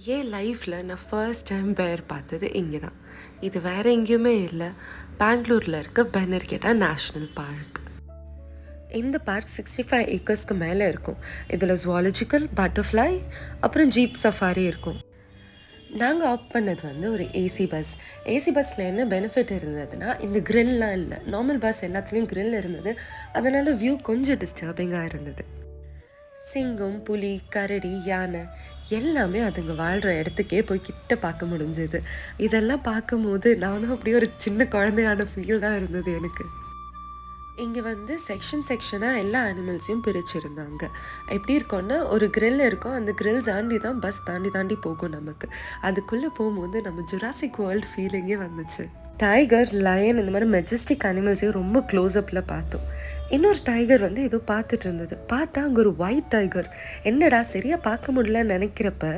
என் லைஃப்பில் நான் first time பேர் பார்த்தது இங்கே தான். இது வேறு எங்கேயுமே இல்லை, பெங்களூரில் இருக்க பெனர்கெட்டா நேஷ்னல் பார்க். இந்த பார்க் 65 ஏக்கர்ஸ்க்கு மேலே இருக்கும். இதில் ஜுவாலஜிக்கல், பட்டர்ஃப்ளை, அப்புறம் ஜீப் சஃபாரி இருக்கும். நாங்கள் ஆப்ட் பண்ணது ஒரு ஏசி பஸ். ஏசி பஸ்ஸில் என்ன பெனிஃபிட் இருந்ததுன்னா, இந்த கிரில்லாம் இல்லை. நார்மல் பஸ் எல்லாத்துலேயும் கிரில் இருந்தது, அதனால் வியூ கொஞ்சம் டிஸ்டர்பிங்காக இருந்தது. சிங்கம், புலி, கரடி, யானை எல்லாமே அதுங்க வாழ்கிற இடத்துக்கே போய் கிட்ட பார்க்க முடிஞ்சது. இதெல்லாம் பார்க்கும்போது நானும் அப்படியே ஒரு சின்ன குழந்தையான ஃபீல் தான் இருந்தது எனக்கு. இங்கே செக்ஷனாக எல்லா அனிமல்ஸையும் பிரிச்சுருந்தாங்க. எப்படி இருக்கோன்னா, ஒரு கிரில் இருக்கும், அந்த கிரில் தாண்டி தான் பஸ் தாண்டி தாண்டி போகும் நமக்கு. அதுக்குள்ளே போகும்போது நம்ம ஜுராசிக் வேர்ல்டு ஃபீலிங்கே வந்துச்சு. டைகர், லயன் இந்த மாதிரி மெஜஸ்டிக் அனிமல்ஸையும் ரொம்ப க்ளோஸ்அப்பில் பார்த்தோம். இன்னொரு டைகர் ஏதோ பார்த்துட்டு இருந்தது. பார்த்தா அங்கே ஒரு ஒயிட் டைகர். என்னடா சரியாக பார்க்க முடியலன்னு நினைக்கிறப்ப